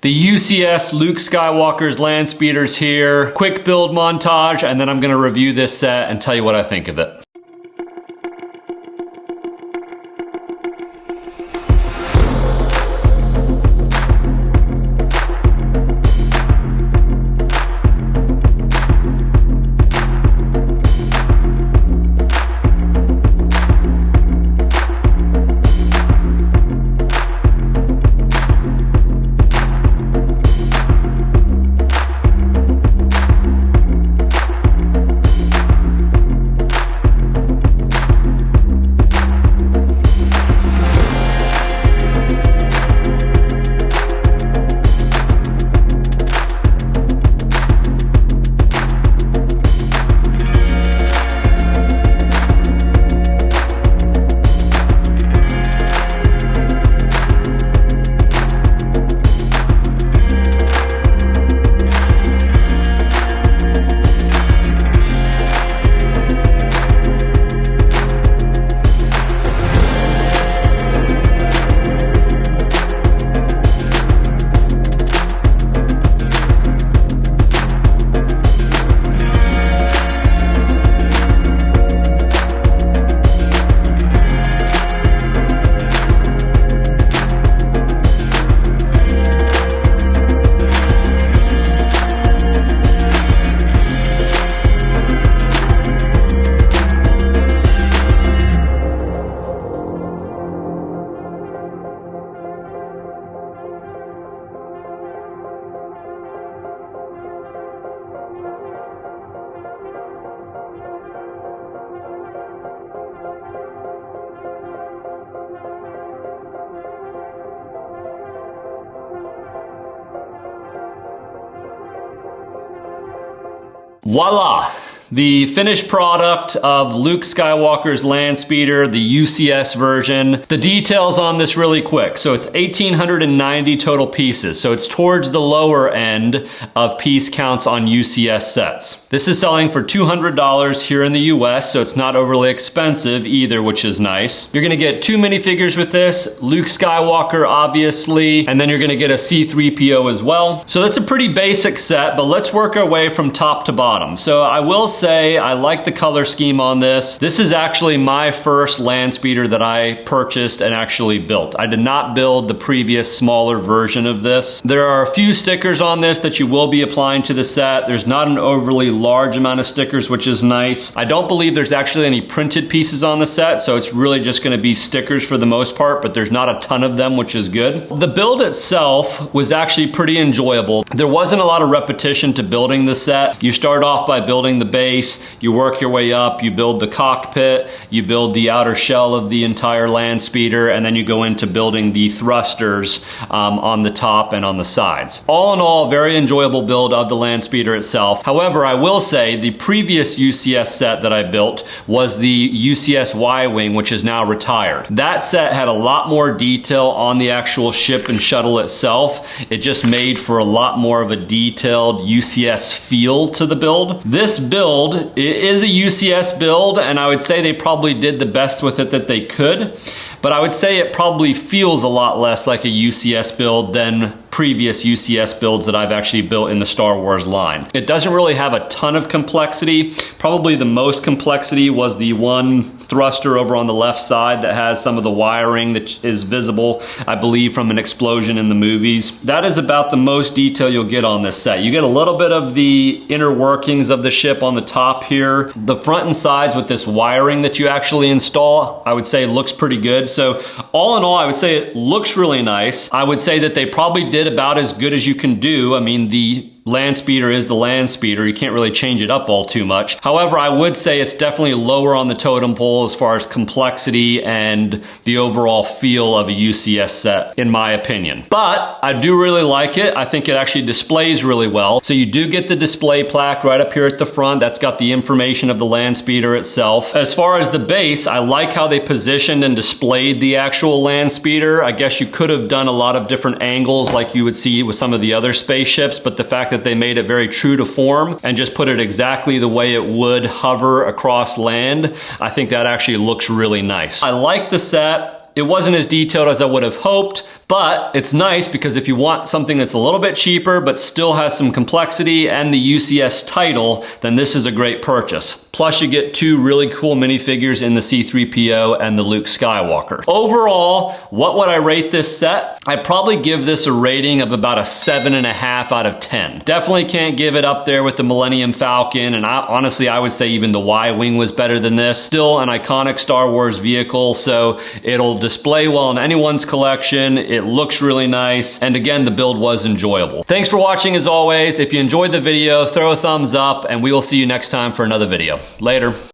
The UCS Luke Skywalker's Landspeeder's here. Quick build montage, and then I'm gonna review this set and tell you what I think of it. Voila! The finished product of Luke Skywalker's Landspeeder, the UCS version. The details on this really quick. So it's 1,890 total pieces. So it's towards the lower end of piece counts on UCS sets. This is selling for $200 here in the US, so it's not overly expensive either, which is nice. You're gonna get 2 minifigures with this, Luke Skywalker obviously, and then you're gonna get a C-3PO as well. So that's a pretty basic set, but let's work our way from top to bottom. So I will say I like the color scheme on this. This is actually my first Landspeeder that I purchased and actually built. I did not build the previous smaller version of this. There are a few stickers on this that you will be applying to the set. There's not an overly large amount of stickers, which is nice. I don't believe there's actually any printed pieces on the set, so it's really just gonna be stickers for the most part, but there's not a ton of them, which is good. The build itself was actually pretty enjoyable. There wasn't a lot of repetition to building the set. You start off by building the base, you work your way up, you build the cockpit, you build the outer shell of the entire Landspeeder, and then you go into building the thrusters on the top and on the sides. All in all, very enjoyable build of the Landspeeder itself. However, I will say the previous UCS set that I built was the UCS Y-Wing, which is now retired. That set had a lot more detail on the actual ship and shuttle itself. It just made for a lot more of a detailed UCS feel to the build. This build is a UCS build, and I would say they probably did the best with it that they could, but I would say it probably feels a lot less like a UCS build than previous UCS builds that I've actually built in the Star Wars line. It doesn't really have a ton of complexity. Probably the most complexity was the one thruster over on the left side that has some of the wiring that is visible, I believe, from an explosion in the movies. That is about the most detail you'll get on this set. You get a little bit of the inner workings of the ship on the top here. The front and sides with this wiring that you actually install, I would say looks pretty good. So all in all, I would say it looks really nice. I would say that they probably did about as good as you can do. I mean, the Landspeeder is the Landspeeder. You can't really change it up all too much. However, I would say it's definitely lower on the totem pole as far as complexity and the overall feel of a UCS set, in my opinion. But I do really like it. I think it actually displays really well. So you do get the display plaque right up here at the front. That's got the information of the Landspeeder itself. As far as the base, I like how they positioned and displayed the actual Landspeeder. I guess you could have done a lot of different angles like you would see with some of the other spaceships, but the fact that they made it very true to form and just put it exactly the way it would hover across land, I think that actually looks really nice. I like the set. It wasn't as detailed as I would have hoped, But it's nice because if you want something that's a little bit cheaper but still has some complexity and the UCS title, then this is a great purchase. Plus you get two really cool minifigures in the C-3PO and the Luke Skywalker. Overall, what would I rate this set? I'd probably give this a rating of about a 7.5 out of 10. Definitely can't give it up there with the Millennium Falcon, and honestly I would say even the Y-Wing was better than this. Still an iconic Star Wars vehicle, so it'll display well in anyone's collection. It looks really nice, and again, the build was enjoyable. Thanks for watching as always. If you enjoyed the video, throw a thumbs up, and we will see you next time for another video. Later.